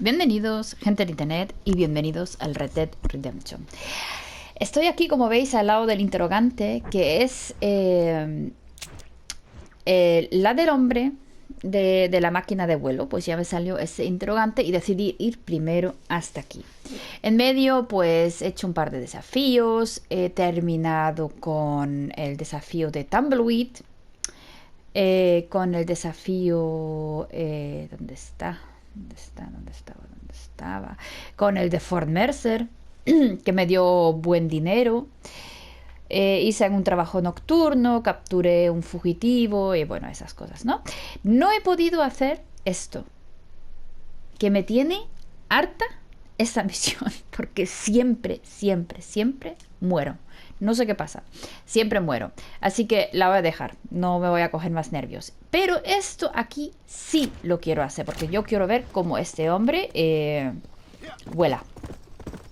Bienvenidos, gente de internet, y bienvenidos al Red Dead Redemption. Estoy aquí, como veis, al lado del interrogante, que es la del hombre de la máquina de vuelo. Pues ya me salió ese interrogante y decidí ir primero hasta aquí. En medio, pues he hecho un par de desafíos. He terminado con el desafío de Tumbleweed. Con el desafío... ¿dónde está? ¿Dónde está? ¿Dónde estaba? ¿Dónde estaba? Con el de Fort Mercer, que me dio buen dinero. Hice un trabajo nocturno, capturé un fugitivo y bueno, esas cosas, ¿no? No he podido hacer esto, que me tiene harta esta misión, porque siempre, siempre, siempre muero. No sé qué pasa, siempre muero. Así que la voy a dejar, no me voy a coger más nervios. Pero esto aquí sí lo quiero hacer, porque yo quiero ver cómo este hombre vuela.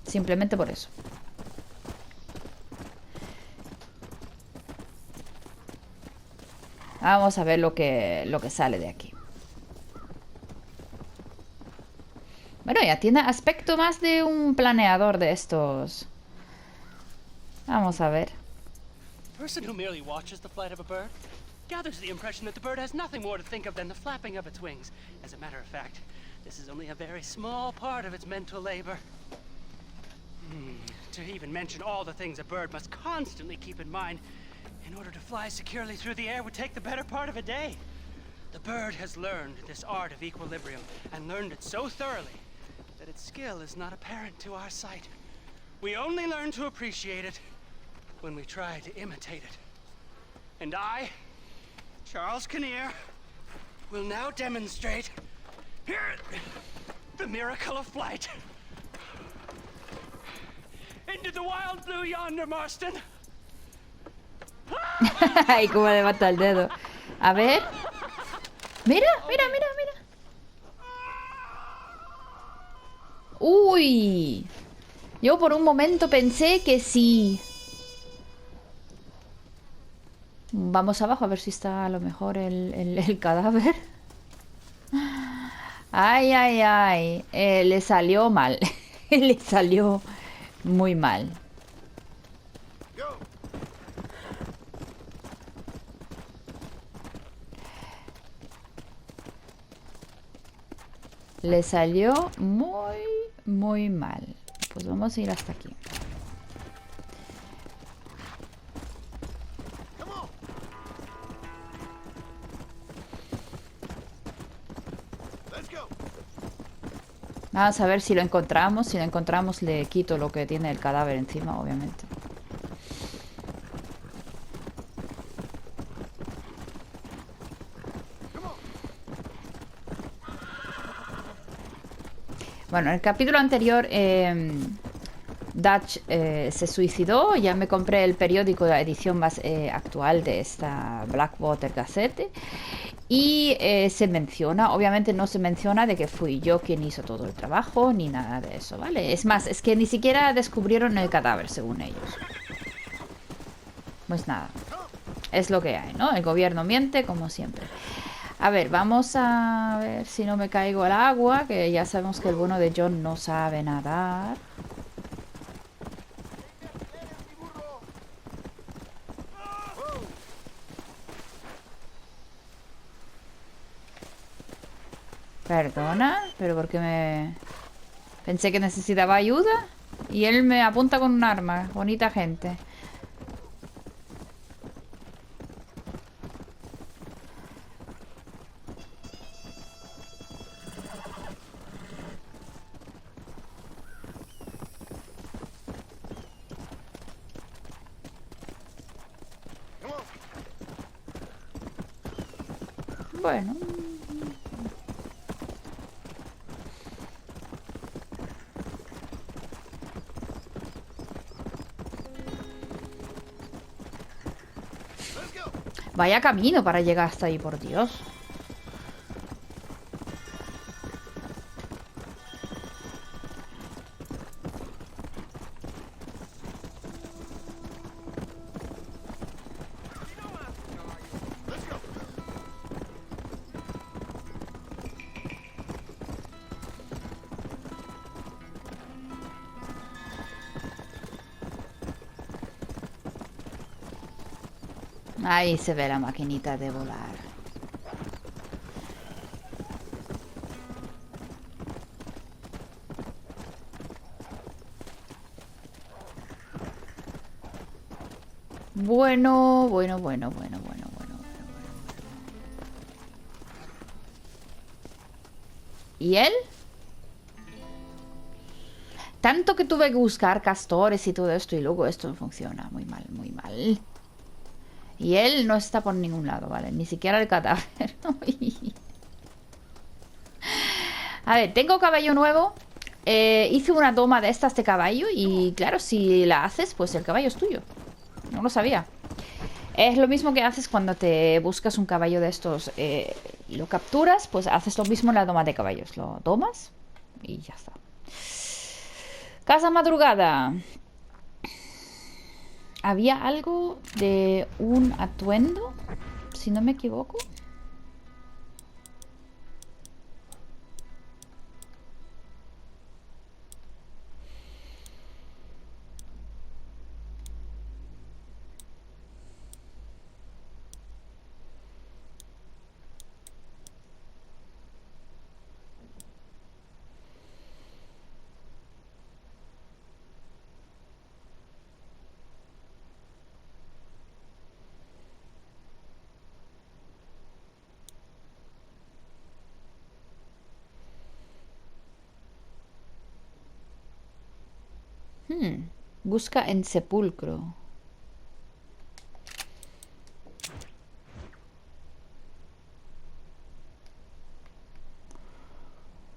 Simplemente por eso. Vamos a ver lo que sale de aquí. Bueno, ya tiene aspecto más de un planeador de estos. Vamos a ver. The person who merely watches the flight of a bird gathers the impression that the bird has nothing more to think of than the flapping of its wings. As a matter of fact, this is only a very small part of its mental labor. To even mention all the things a bird must constantly keep in mind in order to fly securely through the air would take the better part of a day. The bird has learned this art of equilibrium, and learned it so thoroughly that its skill is not apparent to our sight. We only learn to appreciate it when we try to imitate it. And I, Charles Kinnear, will now demonstrate the miracle of flight. Into the wild blue yonder, Marston. Ay, cómo levanta el dedo. A ver. Mira, mira, mira, mira. Uy. Yo por un momento pensé que sí. Vamos abajo a ver si está a lo mejor el cadáver. Ay, ay, ay. Le salió mal. Le salió muy mal. Le salió muy, muy mal. Pues vamos a ir hasta aquí. Vamos a ver si lo encontramos. Si lo encontramos le quito lo que tiene el cadáver encima, obviamente. Bueno, en el capítulo anterior Dutch se suicidó. Ya me compré el periódico de la edición más actual de esta Blackwater Gazette. Y se menciona, obviamente no se menciona de que fui yo quien hizo todo el trabajo, ni nada de eso, ¿vale? Es más, es que ni siquiera descubrieron el cadáver, según ellos. Pues nada, es lo que hay, ¿no? El gobierno miente, como siempre. A ver, vamos a ver si no me caigo al agua, que ya sabemos que el bueno de John no sabe nadar. Perdona, pero ¿por qué me...? Pensé que necesitaba ayuda y él me apunta con un arma. Bonita gente. Bueno... Vaya camino para llegar hasta ahí, por Dios. Ahí se ve la maquinita de volar. Bueno. ¿Y él? Tanto que tuve que buscar castores y todo esto y luego esto no funciona. Muy mal, muy mal. Y él no está por ningún lado, ¿vale? Ni siquiera el cadáver. A ver, tengo caballo nuevo. Hice una toma de estas de caballo y claro, si la haces, pues el caballo es tuyo. No lo sabía. Es lo mismo que haces cuando te buscas un caballo de estos y lo capturas, pues haces lo mismo en la toma de caballos. Lo tomas y ya está. Casa madrugada. Había algo de un atuendo, si no me equivoco. Busca en sepulcro.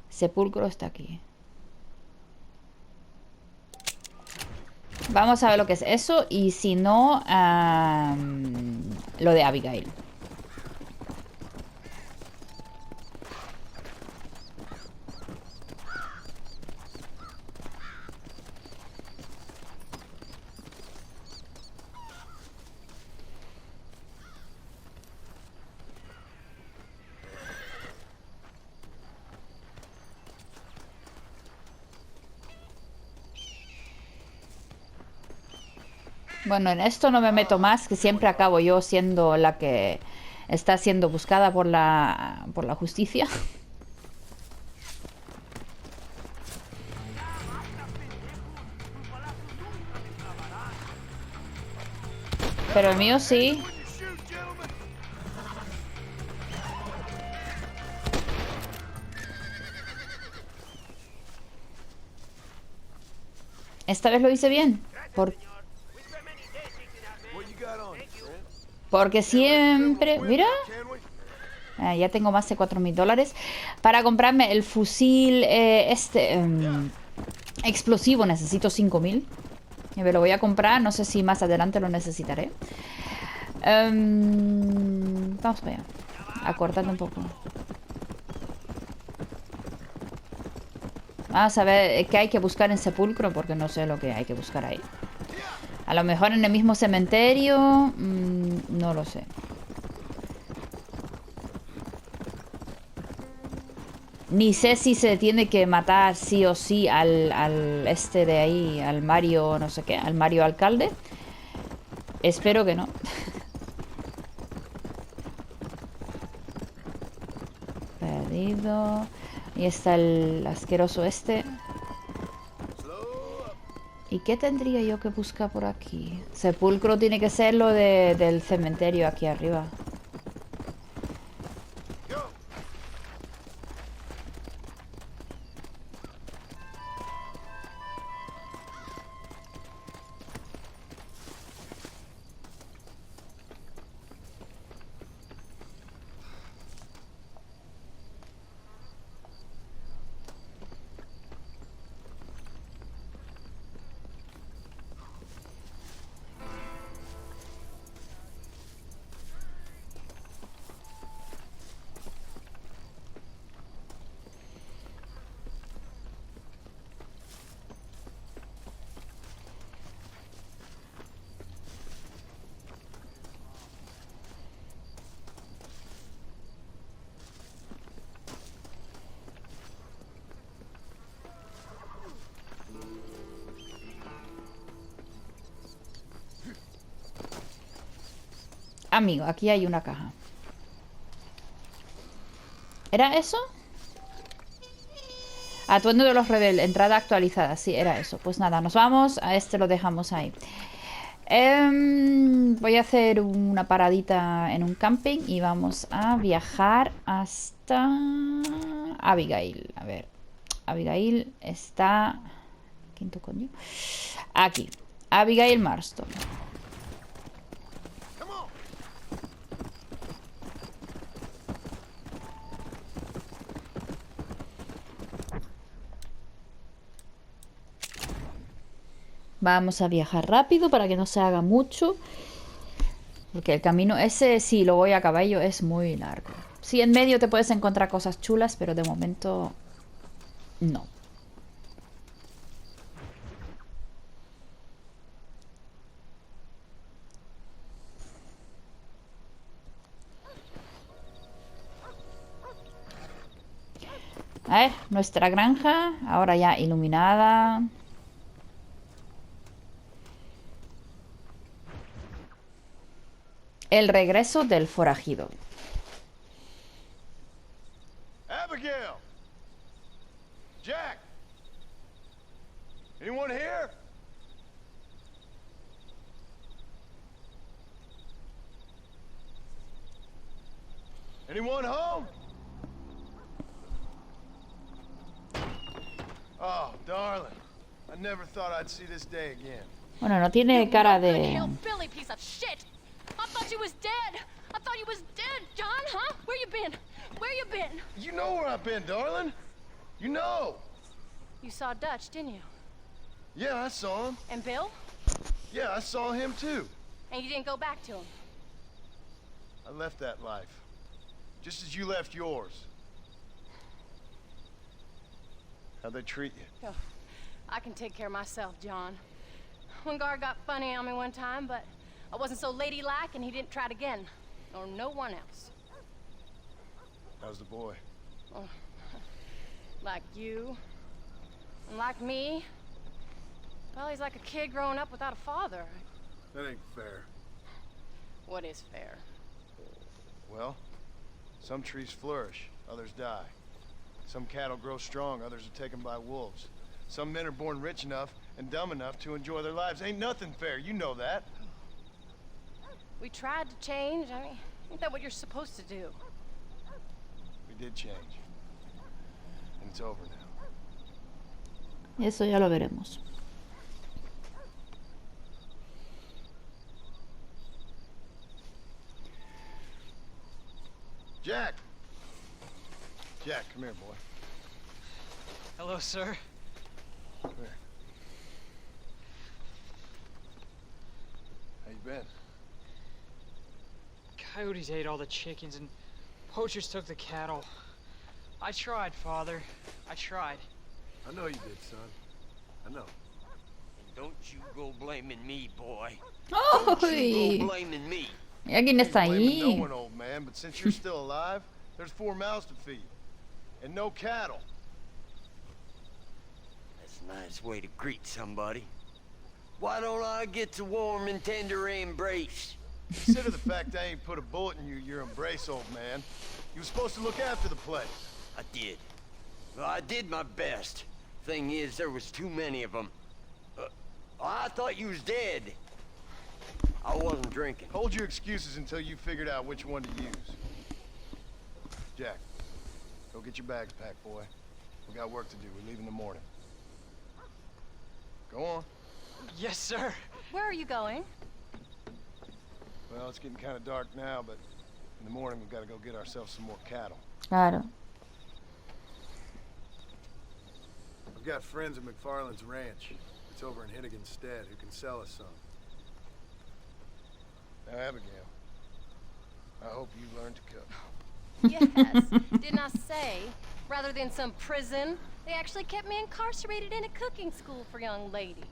Sepulcro está aquí. Vamos a ver lo que es eso y si no, lo de Abigail. Bueno, en esto no me meto más, que siempre acabo yo siendo la que está siendo buscada por la justicia. Pero el mío sí. Esta vez lo hice bien. Porque siempre... Mira. Ya tengo más de $4.000. Para comprarme el fusil explosivo necesito 5.000. Y me lo voy a comprar. No sé si más adelante lo necesitaré. Vamos para allá. Acortando un poco. Vamos a ver qué hay que buscar en sepulcro. Porque no sé lo que hay que buscar ahí. A lo mejor en el mismo cementerio. No lo sé. Ni sé si se tiene que matar sí o sí al este de ahí, al Mario no sé qué, al Mario alcalde. Espero que no. Perdido. Y está el asqueroso este. ¿Y qué tendría yo que buscar por aquí? Sepulcro tiene que ser lo del cementerio aquí arriba. amigo, aquí hay una caja. ¿Era eso? Atuendo de los rebeldes, entrada actualizada. Sí, era eso. Pues nada, nos vamos. A este lo dejamos ahí. Voy a hacer una paradita en un camping y vamos a viajar hasta Abigail. A ver, Abigail está... ¿Quinto coño? Aquí, Abigail Marston. Vamos a viajar rápido para que no se haga mucho. Porque el camino ese, si lo voy a caballo, es muy largo. Sí, en medio te puedes encontrar cosas chulas, pero de momento no. A ver, nuestra granja, ahora ya iluminada. El regreso del forajido. Abigail! Jack! Anyone here? Anyone home? Oh, darling. I never thought I'd see this day again. Bueno, no tiene cara de... hillbilly piece of shit. I thought you was dead. I thought you was dead, John, huh? Where you been? Where you been? You know where I've been, darling. You know. You saw Dutch, didn't you? Yeah, I saw him. And Bill? Yeah, I saw him too. And you didn't go back to him? I left that life. Just as you left yours. How'd they treat you? Oh, I can take care of myself, John. One guard got funny on me one time, but I wasn't so ladylike and he didn't try it again. Nor no one else. How's the boy? Oh, like you. And like me. Well, he's like a kid growing up without a father. That ain't fair. What is fair? Well, some trees flourish, others die. Some cattle grow strong, others are taken by wolves. Some men are born rich enough and dumb enough to enjoy their lives. Ain't nothing fair, you know that. We tried to change. I mean, ain't that what you're supposed to do? We did change. And it's over now. Eso ya lo veremos. Jack! Jack, come here, boy. Hello, sir. Come here. How you been? Coyotes ate all the chickens and poachers took the cattle. I tried, Father. I tried. I know you did, son. I know. And don't you go blaming me, boy. ¡Uy! Don't you go blaming me. Mira quién está Blaming no ahí. one, old man, but since you're still alive, there's 4 mouths to feed. And no cattle. That's a nice way to greet somebody. Why don't I get a warm and tender embrace? Consider the fact I ain't put a bullet in your embrace, old man. You were supposed to look after the place. I did. Well, I did my best. Thing is, there was too many of them. I thought you was dead. I wasn't drinking. Hold your excuses until you figured out which one to use. Jack, go get your bags packed, boy. We got work to do. We leave in the morning. Go on. Yes, sir. Where are you going? Well, it's getting kind of dark now, but in the morning we've got to go get ourselves some more cattle. Claro. I've got friends at McFarland's ranch. It's over in Hittiganstead who can sell us some. Now, Abigail, I hope you learn to cook. Yes. Didn't I say? Rather than some prison, they actually kept me incarcerated in a cooking school for young ladies.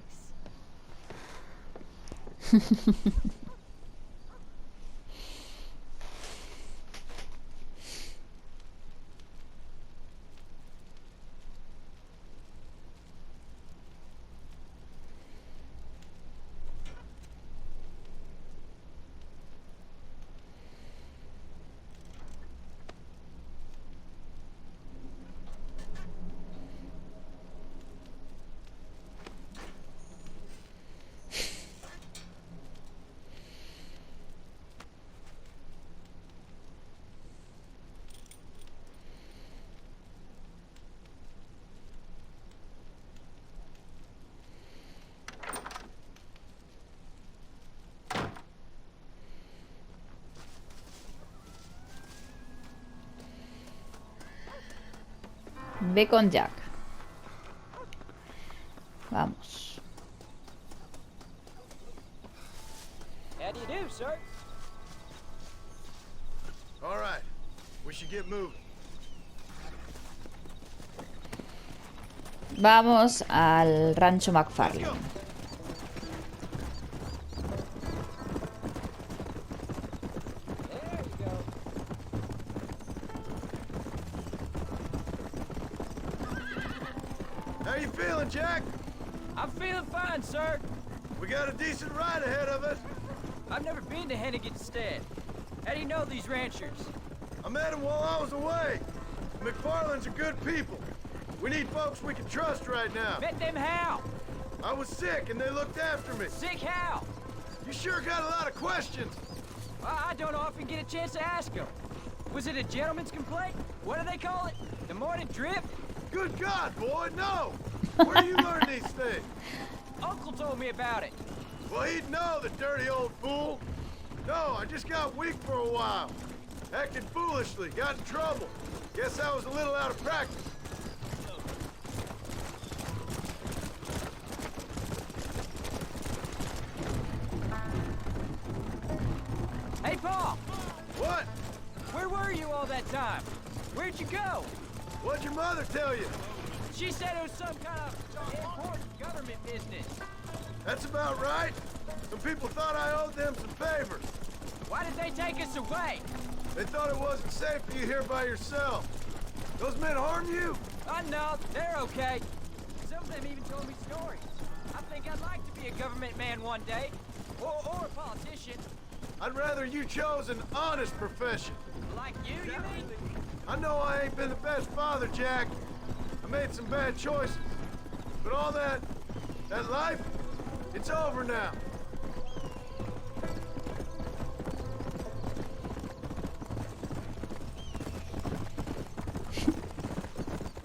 Ve con Jack. Vamos. How do you do, sir? All right. We should get moving. Vamos al rancho McFarlane. There you go. How you feeling, Jack? I'm feeling fine, sir. We got a decent ride ahead of us. I've never been to Hennigan's Stead. How do you know these ranchers? I met them while I was away. The McFarlanes are good people. We need folks we can trust right now. Met them how? I was sick and they looked after me. Sick how? You sure got a lot of questions. I don't often get a chance to ask them. Was it a gentleman's complaint? What do they call it? The morning drip? Good God, boy, no! Where do you learn these things? Uncle told me about it. Well, he'd know, the dirty old fool. No, I just got weak for a while. Acted foolishly, got in trouble. Guess I was a little out of practice. Hey, Paul! What? Where were you all that time? Where'd you go? What'd your mother tell you? She said it was some kind of important government business. That's about right. Some people thought I owed them some favors. Why did they take us away? They thought it wasn't safe for you here by yourself. Those men harm you? Oh, no, they're okay. Some of them even told me stories. I think I'd like to be a government man one day. Or a politician. I'd rather you chose an honest profession. Like you mean? I know I ain't been the best father, Jack. I made some bad choices. But all that life, it's over now.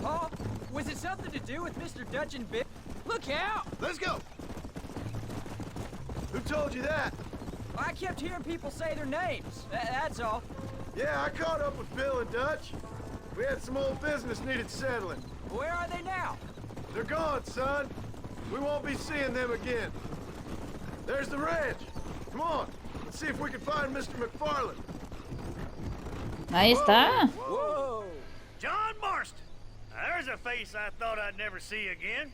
Paul, was it something to do with Mr. Dutch and Bill? Look out! Let's go. Who told you that? I kept hearing people say their names. That's all. Yeah, I caught up with Bill and Dutch. We had some old business needed settling. Where are they now? They're gone, son. We won't be seeing them again. There's the ranch. Come on, let's see if we can find Mr. McFarlane. Ahí está. Whoa! John Marston! Now, there's a face I thought I'd never see again.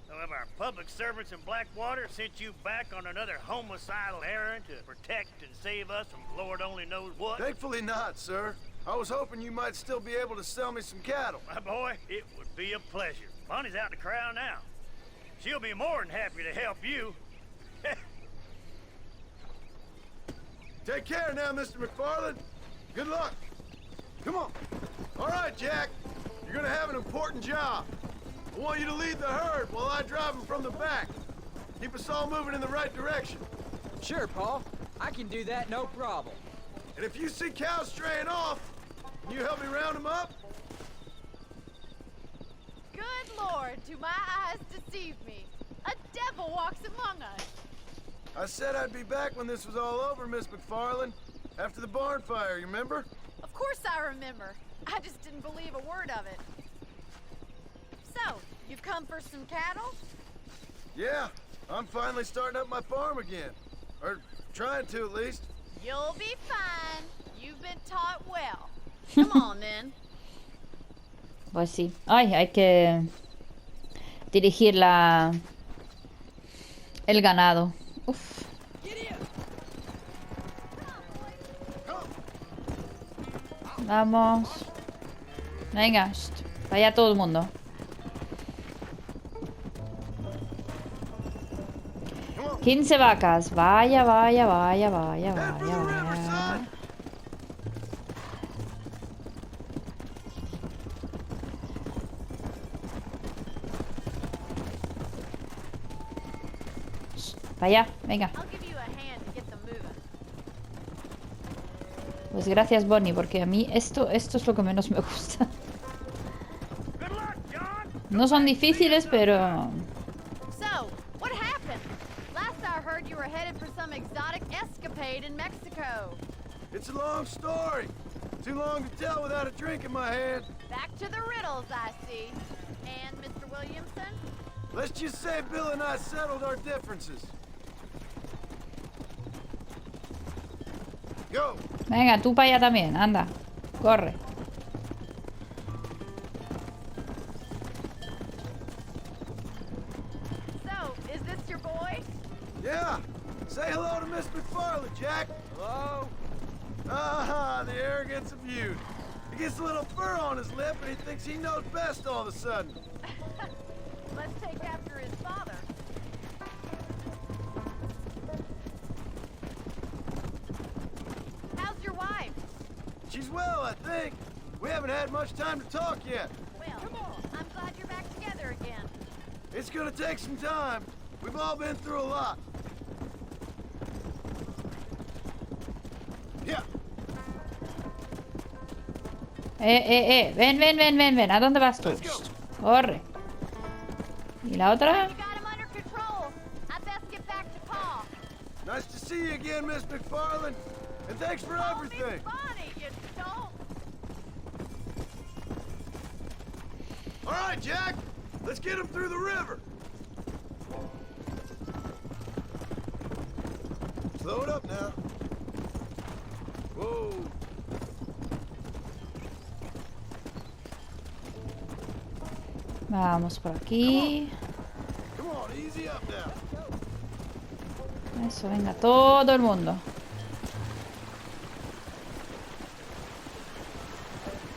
Some of our public servants in Blackwater sent you back on another homicidal errand to protect and save us from Lord only knows what. Thankfully not, sir. I was hoping you might still be able to sell me some cattle. My boy, it would be a pleasure. Bonnie's out in the crowd now. She'll be more than happy to help you. Take care now, Mr. McFarlane. Good luck. Come on. All right, Jack. You're gonna have an important job. I want you to lead the herd while I drive them from the back. Keep us all moving in the right direction. Sure, Paul. I can do that, no problem. And if you see cows straying off, can you help me round them up? Good Lord, do my eyes deceive me? A devil walks among us. I said I'd be back when this was all over, Miss McFarlane. After the barn fire, you remember? Of course I remember. I just didn't believe a word of it. So, you've come for some cattle? Yeah, I'm finally starting up my farm again. Or trying to, at least. You'll be fine. You've been taught well. Come on, then. Pues sí. Ay, hay que dirigir el ganado. Uf. Vamos. Venga, vaya todo el mundo. Come on. 15 vacas. Vaya, vaya, vaya, vaya, Head for the vaya, river, vaya. son. Vaya, venga. I'll give you a hand to get them moving. Pues gracias, Bonnie, porque a mí esto es lo que menos me gusta. Good luck, John! No son difíciles, pero... So, what happened? Last I heard you were headed for some exotic escapade in Mexico. It's a long story. Too long to tell without a drink in my hand. Back to the riddles, I see. And Mr. Williamson? Let's just say Bill and I settled our differences. Go. Venga, tú para allá también, anda. Corre. So, is this your boy? Yeah. Say hello to Miss McFarland, Jack. Hello? Ah, the arrogance of youth. He gets a little fur on his lip and he thinks he knows best all of a sudden. Let's take after his father. How's your wife? She's well, I think. We haven't had much time to talk yet. Well, I'm glad you're back together again. It's gonna take some time. We've all been through a lot. Yeah. Ven, ven, ven, ven, ven. ¿A dónde vas tú? Corre. ¿Y la otra? You got him under control. I best get back to Pa. Nice to see you again, Miss McFarland. And thanks for Call me everything. Bonnie, you don't. All right, Jack. Let's get him through the river. Slow it up now. Whoa. Vamos por aquí. Come on, easy up now. Eso, venga, todo el mundo.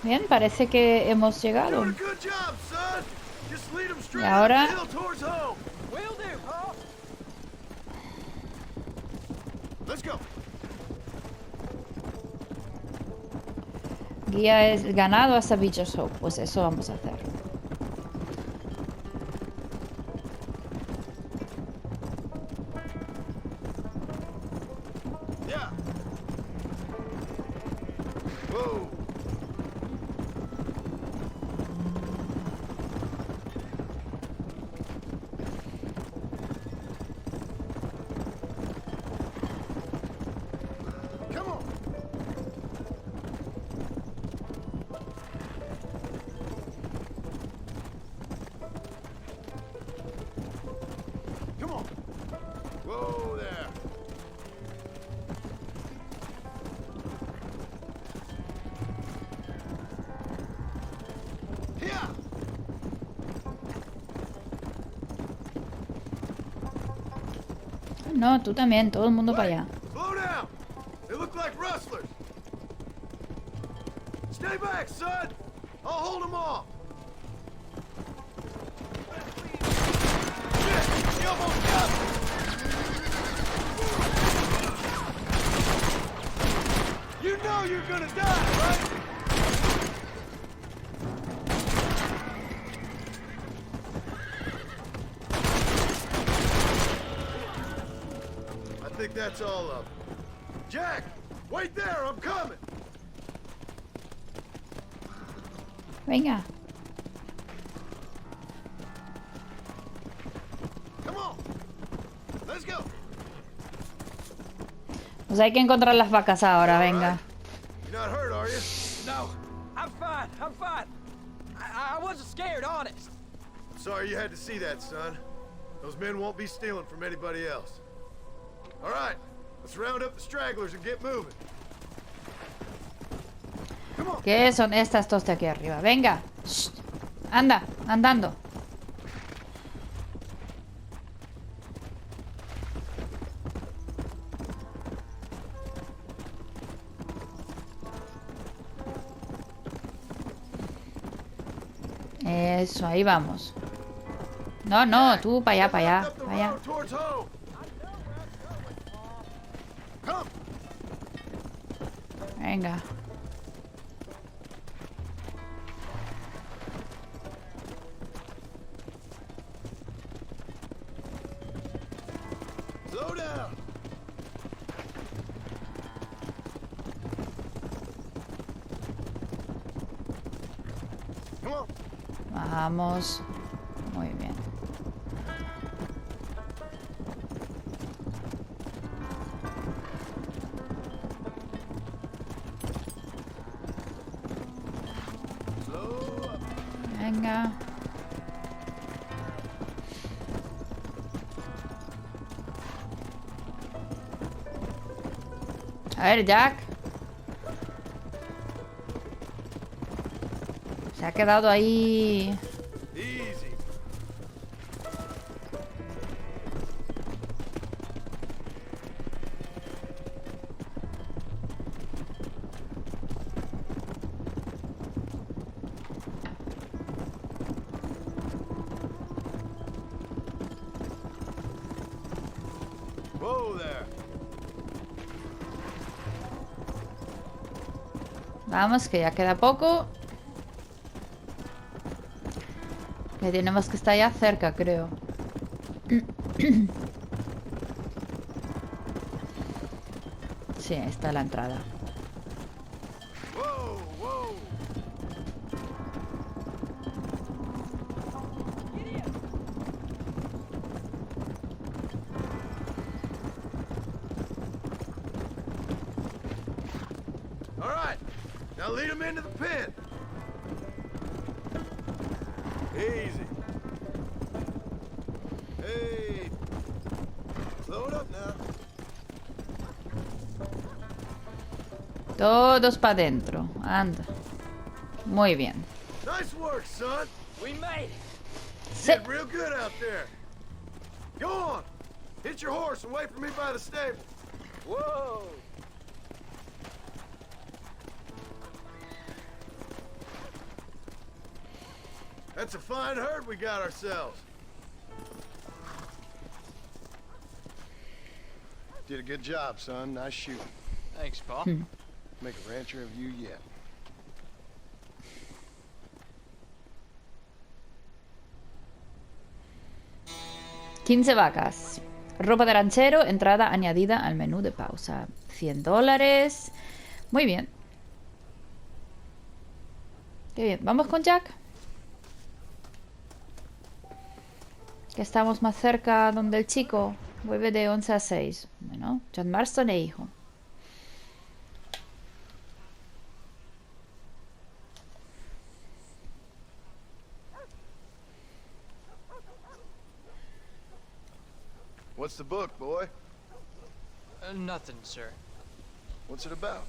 Bien, parece que hemos llegado. Doing a good job, son. Just lead him straight Y up ahora- the hill towards home. Will do, Pa. Let's go. Guía el ganado hasta Beacher's Hope. Pues eso vamos a hacer. Yeah. Whoa. Come on. Come on. Whoa there. Yeah. No, tú también, todo el mundo para allá. Slow down. They look like rustlers. Stay back, son. I'll hold them off. Shit, he almost got me. You know you're gonna die, right? I think that's all of them. Jack, wait there, I'm coming. Venga. Come on. Let's go. Pues hay que encontrar las vacas ahora, venga. You're not hurt, are you? No, I'm fine. I'm fine. I wasn't scared, honest. Sorry you had to see that, son. Those men won't be stealing from anybody else. All right, let's round up the stragglers and get moving. Come on. ¿Qué son estas dos de aquí arriba? Venga. Shh. Anda, andando. Eso, ahí vamos. No, no, tú para allá, para allá, Up the para allá. road towards home. Come. Venga. Slow down. Come on. Vamos. Muy bien. Venga. A ver, Jack. Se ha quedado ahí. Easy. Whoa there. Vamos, que ya queda poco. Que tenemos que estar ya cerca, creo. Sí, ahí está la entrada. Whoa, whoa. All right, now lead him into the pen. Easy. Hey. Slow it up now. Todos para adentro. Anda. Muy bien. Nice work, son. We made it. Sí. Did real good out there. Go on. Hit your horse and wait for me by the stable. Whoa. That's a fine herd we got ourselves. Did a good job, son. Nice shooting. Thanks, Pa. Make a rancher of you yet. $15 vacas. Ropa de ranchero, entrada añadida al menú de pausa. $100. Muy bien. Qué bien. Vamos con Jack. Que estamos más cerca donde el chico vuelve de 11 a 6. Bueno, John Marston e hijo. What's the book, boy? Nothing, sir. What's it about?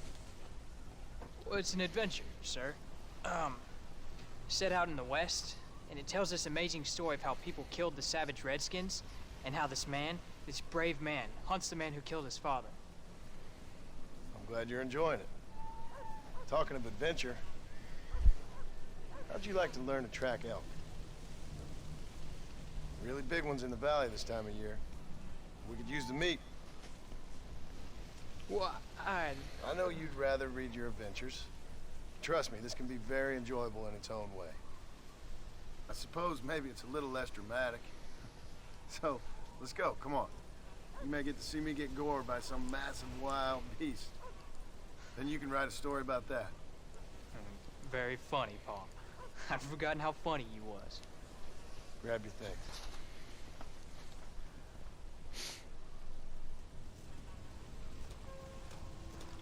Well, it's an adventure, sir. Set out in the West, and it tells this amazing story of how people killed the savage Redskins, and how this man, this brave man, hunts the man who killed his father. I'm glad you're enjoying it. Talking of adventure, how'd you like to learn to track elk? Really big ones in the valley this time of year. We could use the meat. Well, I know you'd rather read your adventures. Trust me, this can be very enjoyable in its own way. I suppose maybe it's a little less dramatic. So, let's go, come on. You may get to see me get gored by some massive wild beast. Then you can write a story about that. Very funny, Pa. I've forgotten how funny you was. Grab your things.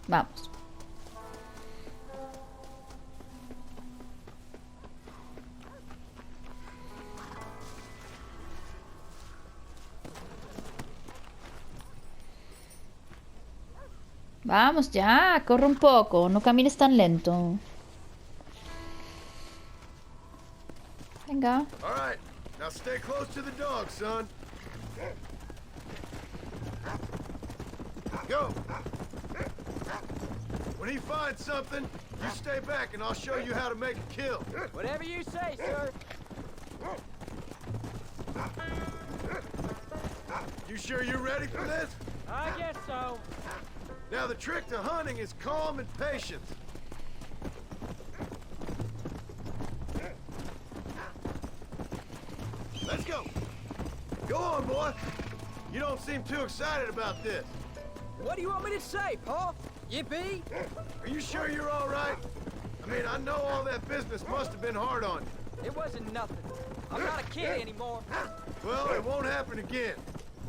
Vamos. Vamos ya, corre un poco, no camines tan lento. Venga. All right, now stay close to the dog, son. Go. When he finds something, you stay back and I'll show you how to make a kill. Whatever you say, sir. You sure you're ready for this? I guess so. Now the trick to hunting is calm and patience. Let's go. Go on, boy. You don't seem too excited about this. What do you want me to say, Pa? Yippee? Are you sure you're all right? I mean, I know all that business must have been hard on you. It wasn't nothing. I'm not a kid anymore. Well, it won't happen again.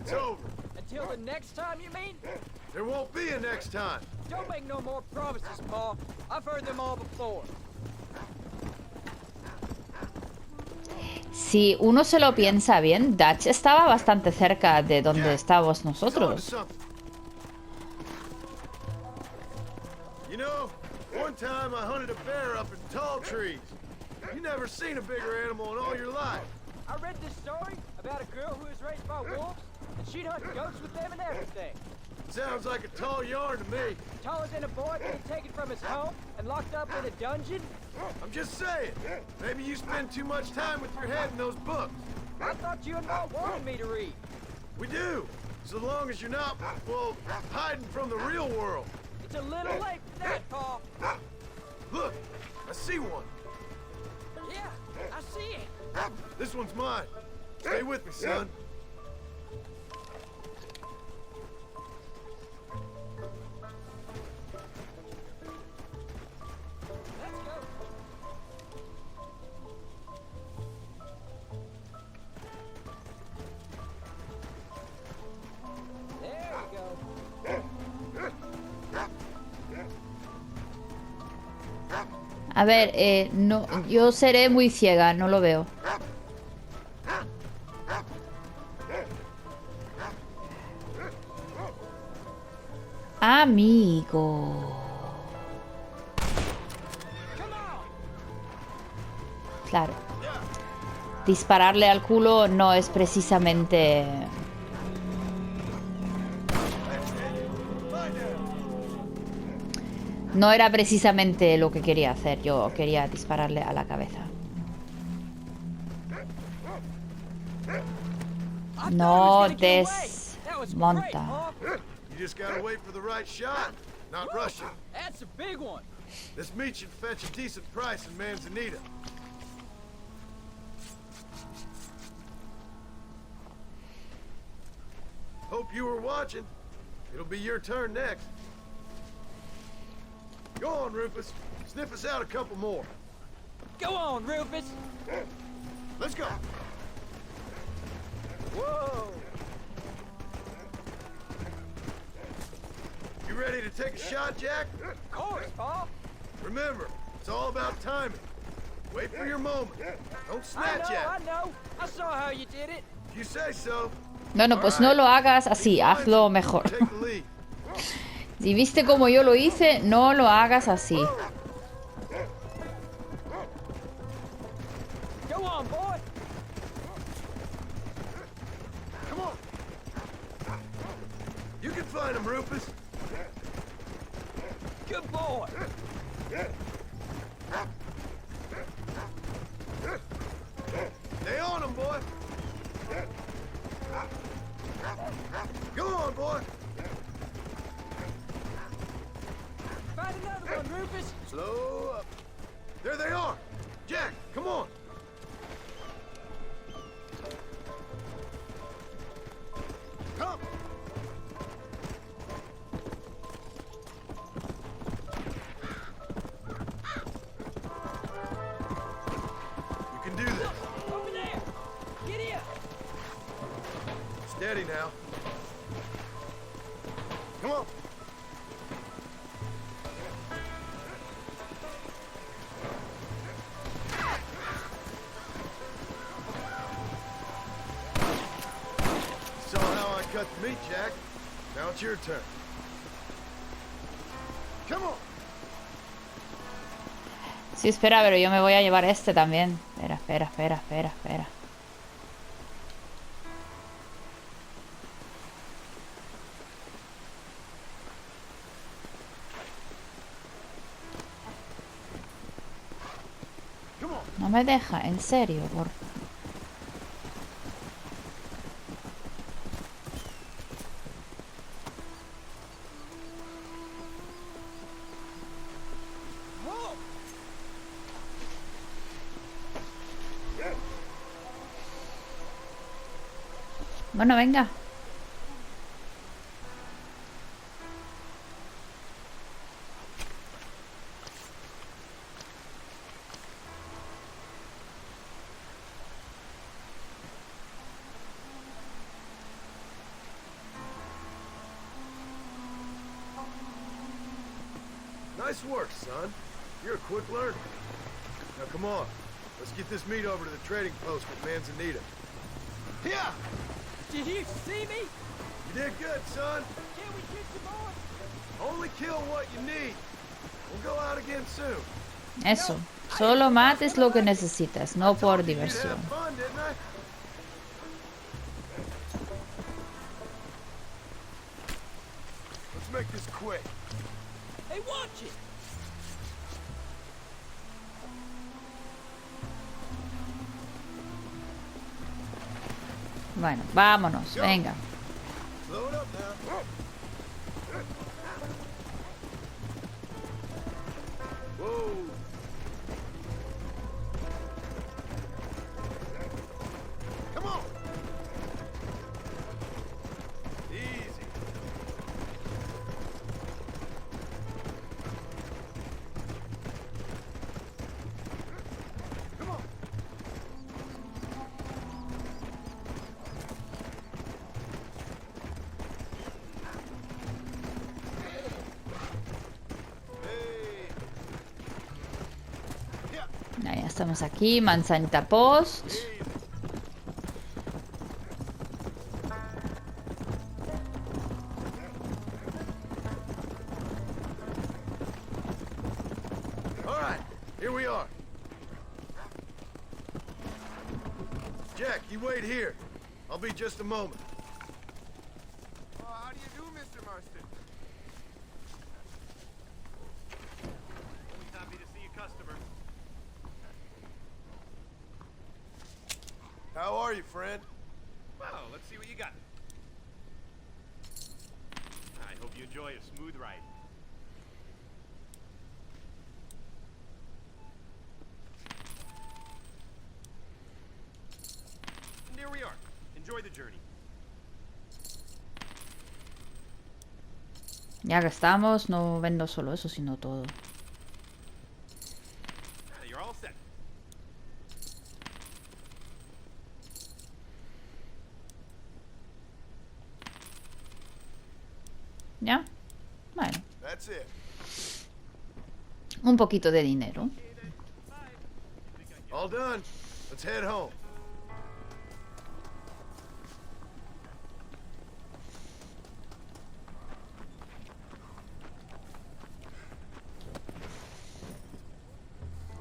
It's over. Until the next time, you mean? There won't be a next time. Don't make no more promises, Pa. I've heard them all before. Si uno se lo piensa bien, Dutch estaba bastante cerca de donde estábamos nosotros. You know, one time I hunted a bear up in tall trees. You never seen a bigger animal in all your life. I read this story about a girl who was raised by wolves, and she'd hunt goats with them and everything. Sounds like a tall yarn to me. Taller than a boy being taken from his home and locked up in a dungeon. I'm just saying, maybe you spend too much time with your head in those books. I thought you and Mom wanted me to read. We do, so long as you're not, well, hiding from the real world. It's a little late for that, Paul. Look, I see one. Yeah, I see it. This one's mine. Stay with me, son. Let's go. There we go. A ver, no, yo seré muy ciega, no lo veo. Amigo. Claro. Dispararle al culo no es precisamente... No era precisamente lo que quería hacer. Yo quería dispararle a la cabeza. No desmonta. You just gotta wait for the right shot, not rush it. That's a big one. This meat should fetch a decent price in Manzanita. Hope you were watching. It'll be your turn next. Go on, Rufus. Sniff us out a couple more. Go on, Rufus. Let's go. Whoa. You ready to take a shot, Jack? Of course, Paul. Remember, it's all about timing. Wait for your moment. Don't snatch I at it. know. I saw how you did it. If you say so. Bueno, pues no lo hagas así, hazlo mejor. Take the lead. Si viste como yo lo hice, no lo hagas así. Go on, boy. Come on. You can find him, Rufus. Good boy. Stay on him, boy. Go on, boy. Find another one, Rufus. Slow up. There they are. Jack, come on. Come. You can do this. Over there. Get here. Steady now. Come on. Saw how I cut the meat, Jack. Now it's your turn. Come on. Sí, espera, pero yo me voy a llevar este también. Espera. Come on. No me deja, en serio, por... Bueno, venga. Nice work, son. You're a quick learner. Now come on. Let's get this meat over to the trading post with Manzanita. Yeah! Did you see me? You did good, son. Can we get some more? Only kill what you need. We'll go out again soon. Eso. Solo mates lo que necesitas, no por You'd diversión. have fun, didn't I? Let's make this quick. Hey, watch it! Bueno, vámonos, venga. Blow it up now. Whoa. Come on. Easy. Come on. Hey. Yeah. Ya estamos aquí, manzanita post. Easy. All right, here we are. Jack, you wait here. I'll be just a moment. How do you do, Mr. Marston? Always happy to see a customer. How are you, friend? Well, let's see what you got. I hope you enjoy a smooth ride. And here we are. Enjoy the journey. Ya que estamos, no vendo solo eso, sino todo. You're all set. ¿Ya? Bueno, That's it. un poquito de dinero. All done. Let's head home.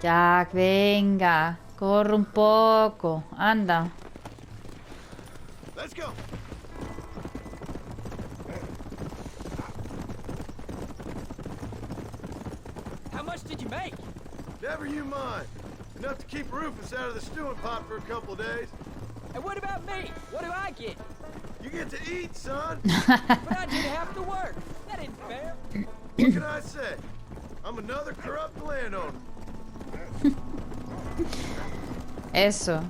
Jack, venga, corre un poco, anda. Let's go. How much did you make? Never you mind. Enough to keep Rufus out of the stewing pot for a couple days. And what about me? What do I get? You get to eat, son. But I did half the work. That ain't fair. What can I say? I'm another corrupt landowner. Eso.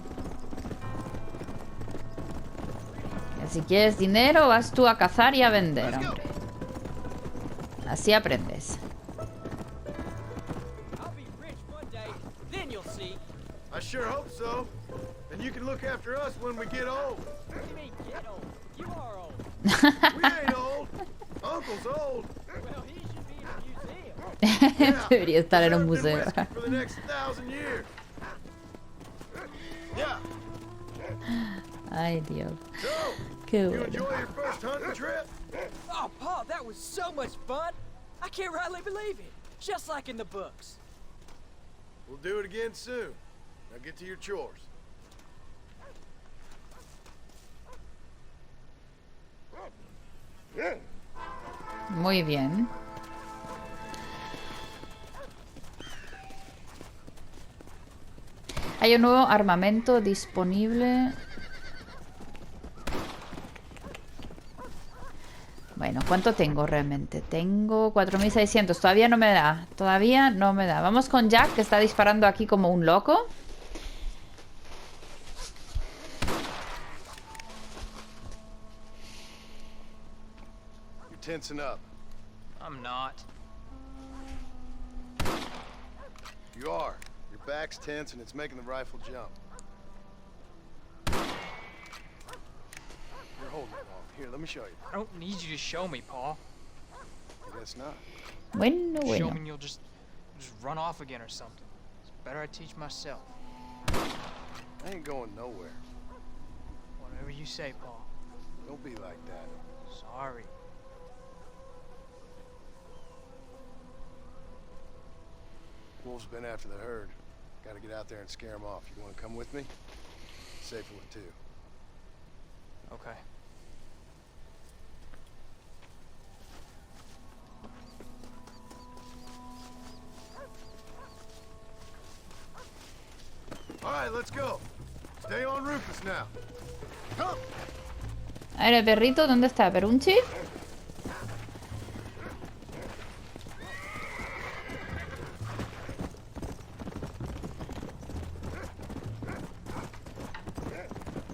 Y si quieres dinero, vas tú a cazar y a vender, Let's go. hombre. Así aprendes. I'll be rich one day, then you'll see. I sure hope so. And you can look after us when we get old. What do you mean, get old? You are old. We ain't old. Uncle's old. Well, he should be in a museum. Yeah. Debería estar en un Preserved in museo. whiskey for the next 1,000 years. Yeah. Ay, Dios. So, Qué you bueno. enjoy your first hunting trip? Oh, Paul, that was so much fun. I can't rightly believe it. Just like in the books. We'll do it again soon. Now get to your chores. Muy bien. Hay un nuevo armamento disponible. Bueno, ¿cuánto tengo realmente? Tengo 4600. Todavía no me da. Todavía no me da. Vamos con Jack, que está disparando aquí como un loco. You're tensing up. I'm not. You are. Your back's tense and it's making the rifle jump. You're holding it wrong. Here, let me show you. I don't need you to show me, Paul. I guess not. Bueno, Show bueno. me and you'll just run off again or something. It's better I teach myself. I ain't going nowhere. Whatever you say, Paul. Don't be like that. Sorry. Wolves been after the herd. Gotta get out there and scare them off. You wanna come with me? Safer with two. Okay. All right, let's go. Stay on Rufus now. Come. A ver, el perrito, ¿dónde está? ¿Perunchi?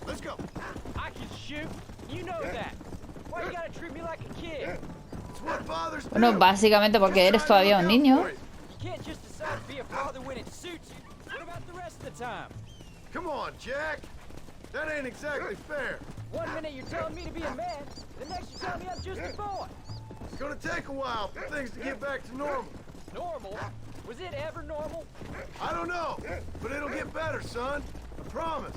Let's go. I can shoot. You know that. Why you gotta treat me like a kid? It's what fathers do. Bueno, básicamente porque eres todavía un niño. You can't just decide to be a father when it suits you. What about the rest of the time? Come on, Jack. That ain't exactly fair. One minute you're telling me to be a man, the next you're telling me I'm just a boy. It's gonna take a while for things to get back to normal. Normal? Was it ever normal? I don't know, but it'll get better, son. I promise.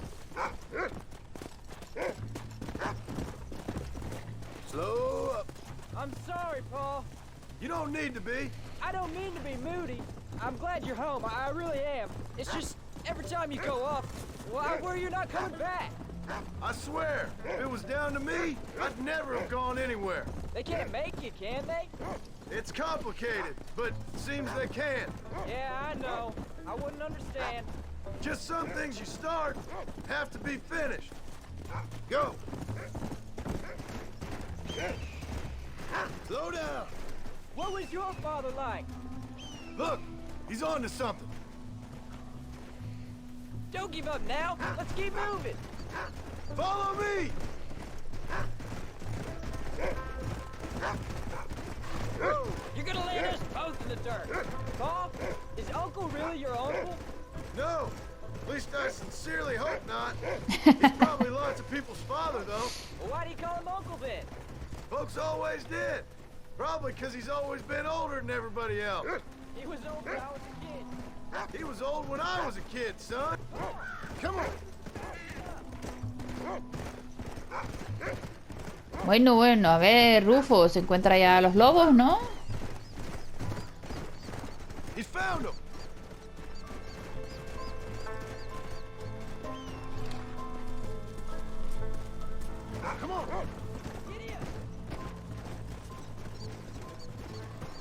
Slow up. I'm sorry, Paul. You don't need to be. I don't mean to be moody. I'm glad you're home. I really am. It's just every time you go off, well, I worry you're not coming back. I swear, if it was down to me, I'd never have gone anywhere. They can't make you, can they? It's complicated, but seems they can. Yeah, I know. I wouldn't understand. Just some things you start have to be finished. Go. Slow down. What was your father like? Look, he's on to something. Don't give up now. Let's keep moving. Follow me. You're gonna land us both in the dirt. Paul, is Uncle really your uncle? No, at least I sincerely hope not. He's probably lots of people's father, though. Well, why do you call him uncle then? Folks always did. Probably because he's always been older than everybody else. He was old when I was a kid. He was old when I was a kid, son. Come on. Bueno, bueno, a ver, Rufo, se encuentra ya a los lobos, ¿no? He's found him. Come on.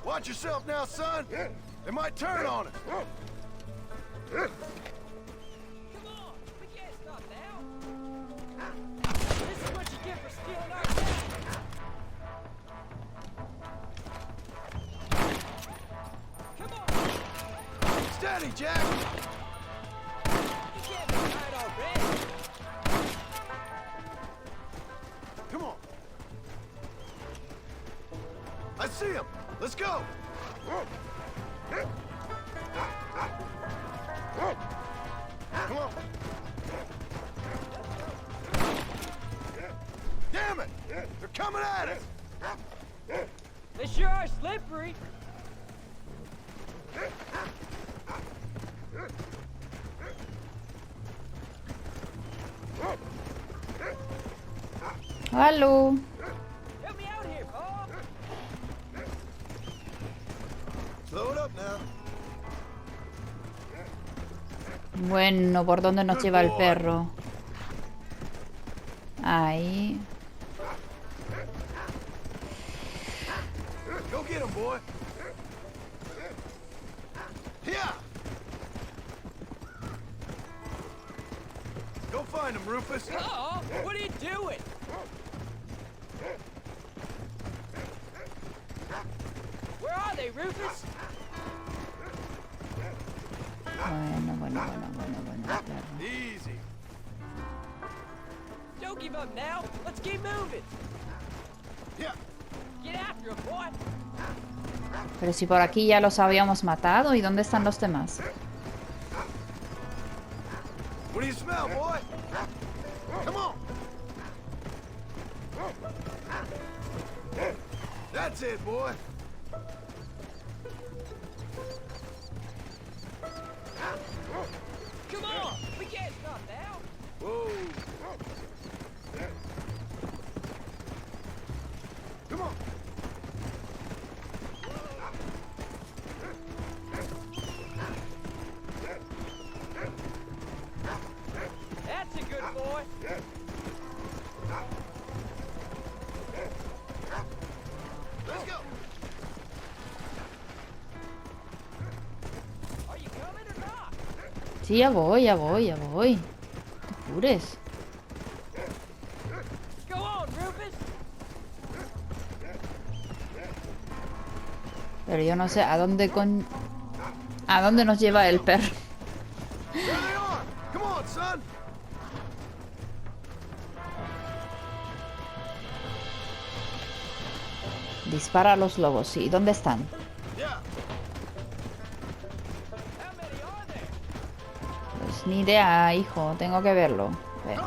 Watch yourself now, son. They might turn on us. Come on, we can't stop now. This is what you get for stealing our dad. Come on, Steady, Jack. you can't be tired already. Come on. I see him. Let's go. Come on. Damn it! They're coming at us! They sure are slippery. ¡Halo! Help me out here, Paul. Slow it up now. Bueno, ¿por dónde nos lleva el perro? Ahí. Go get him, boy. Here. Go find him, Rufus. Oh, what are you doing? Where are they, Rufus? Bueno, perro. Easy. Don't give up now. Let's keep moving. Yeah. Get after him, boy. Pero si por aquí ya los habíamos matado, ¿y dónde están los demás? What do you smell, boy? Come on. That's it, boy. Come on, we Sí, ya voy, ya voy, ya voy. No te apures. Go on, Rufus. Pero yo no sé a dónde ¿A dónde nos lleva el perro? There they are! Come on, son! Dispara a los lobos, sí. ¿Dónde están? Yeah. Pues ni idea, hijo. Tengo que verlo. Ven.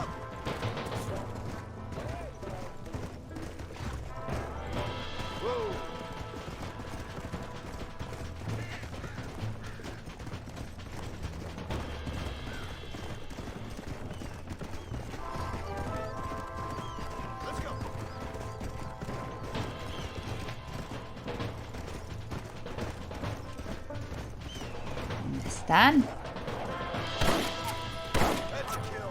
Let's go. ¿Dónde están? That's a kill.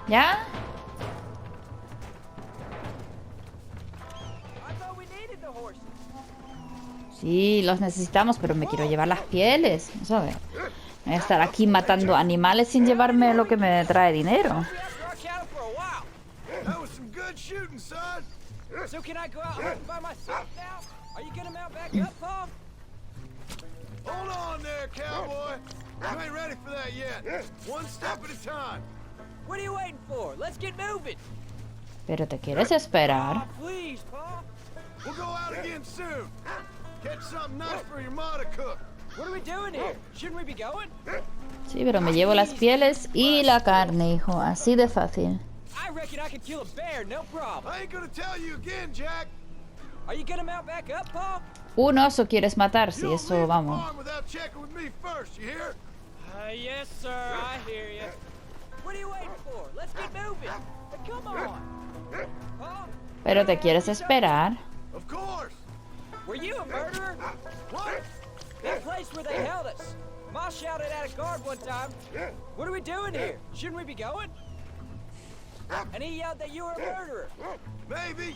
¿Ya? I thought we needed the horses. Sí, los necesitamos, pero me quiero llevar las pieles. ¿Sabes? Voy a estar aquí matando animales sin llevarme lo que me trae dinero. We after our cattle for a while. That was some good shooting, son. So can I go out hunting by myself now? Are you gonna mount back up, Paul? Hold on there, cowboy. You ain't ready for that yet. One step at a time. What are you waiting for? Let's get moving. Pero te quieres esperar. Oh, please, Paul. We'll go out again soon. Catch something nice for your ma to cook. What are we doing here? Shouldn't we be going? Sí, pero me llevo las pieles y la carne, hijo. Así de fácil. I reckon I could kill a bear, no problem. I ain't gonna tell you again, Jack. Are you gonna mount back up, Paul? Un oso quieres matar, You sí, don't eso leave the vamos. farm without checking with me first, you hear? Yes, sir. I hear you. What are you waiting for? Let's get moving. Come on. Paul, Pero te quieres esperar. Of course. were you a murderer? What? That place where they held us. Ma shouted at a guard one time. What are we doing here? Shouldn't we be going? And he yelled that you were a murderer. Maybe.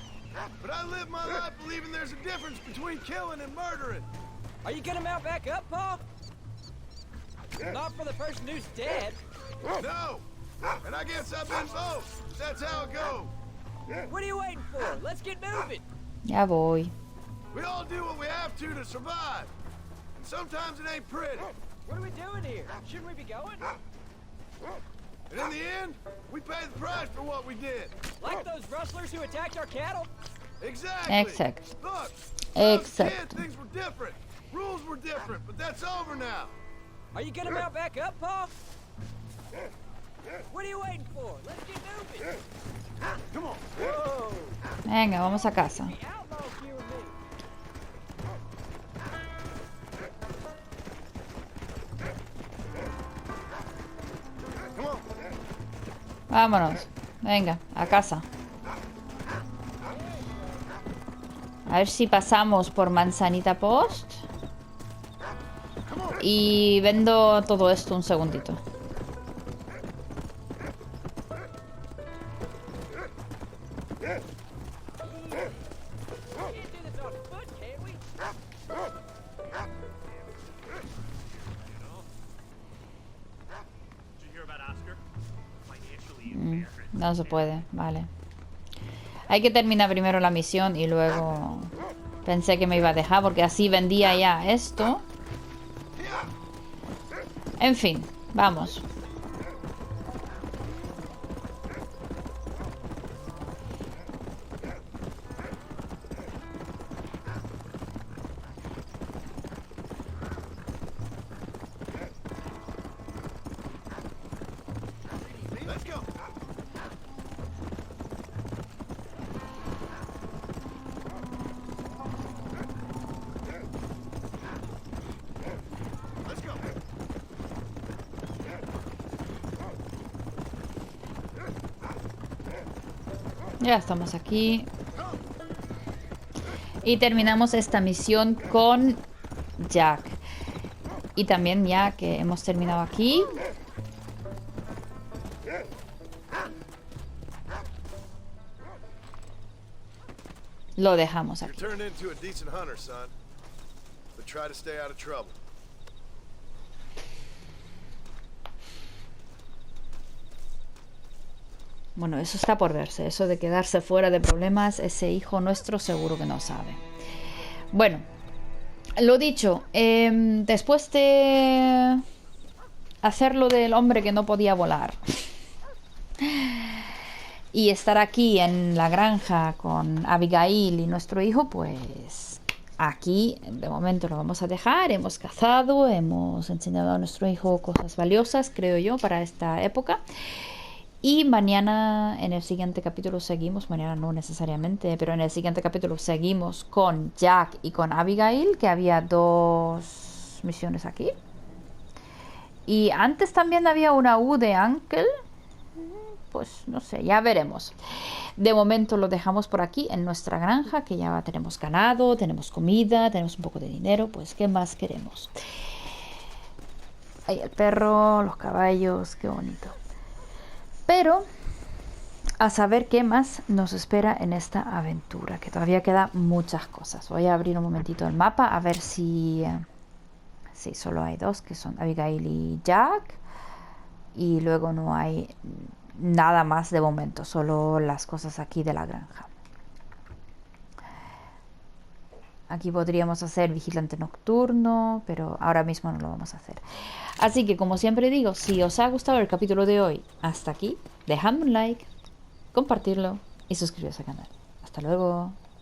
But I live my life believing there's a difference between killing and murdering. Are you gonna mount back up, Paul? Not for the person who's dead. No. And I guess I've been both. That's how it goes. What are you waiting for? Let's get moving. Ya voy. We all do what we have to survive. And sometimes it ain't pretty. What are we doing here? Shouldn't we be going? And in the end, we pay the price for what we did. Like those rustlers who attacked our cattle? Exactly. Exact. Look, when I was a kid, Exact. things were different. Rules were different, but that's over now. Are you gonna mount back up, Paul? What are you waiting for? Let's get moving. Come on. Whoa. Venga, vamos a casa. The outlaws, you and me. Come on. Vámonos. Venga, a casa. A ver si pasamos por Manzanita Post. Y vendo todo esto un segundito. Can't do this on foot, can we? Did you hear about Oscar? Financially No se puede, vale. Hay que terminar primero la misión y luego pensé que me iba a dejar porque así vendía ya esto. En fin, vamos. Let's go. Let's go. Ya estamos aquí. Y terminamos esta misión con Jack. Y también ya que hemos terminado aquí, lo dejamos You're aquí. turned into a decent hunter, son. But try to stay out of trouble. Bueno, eso está por verse. Eso de quedarse fuera de problemas, ese hijo nuestro seguro que no sabe. Bueno, lo dicho, después de hacer lo del hombre que no podía volar y estar aquí en la granja con Abigail y nuestro hijo, pues aquí de momento lo vamos a dejar. Hemos cazado, hemos enseñado a nuestro hijo cosas valiosas, creo yo, para esta época. Y mañana en el siguiente capítulo seguimos, mañana no necesariamente, pero en el siguiente capítulo seguimos con Jack y con Abigail, que había 2 misiones aquí. Y antes también había una U de Uncle. Pues no sé, ya veremos. De momento lo dejamos por aquí en nuestra granja, que ya tenemos ganado, tenemos comida, tenemos un poco de dinero, pues ¿qué más queremos? Ahí el perro, los caballos, qué bonito. Pero a saber qué más nos espera en esta aventura, que todavía quedan muchas cosas. Voy a abrir un momentito el mapa a ver si solo hay 2, que son Abigail y Jack, y luego no hay nada más de momento, solo las cosas aquí de la granja. Aquí podríamos hacer vigilante nocturno, pero ahora mismo no lo vamos a hacer. Así que, como siempre digo, si os ha gustado el capítulo de hoy hasta aquí, dejadme un like, compartirlo y suscribiros al canal. Hasta luego.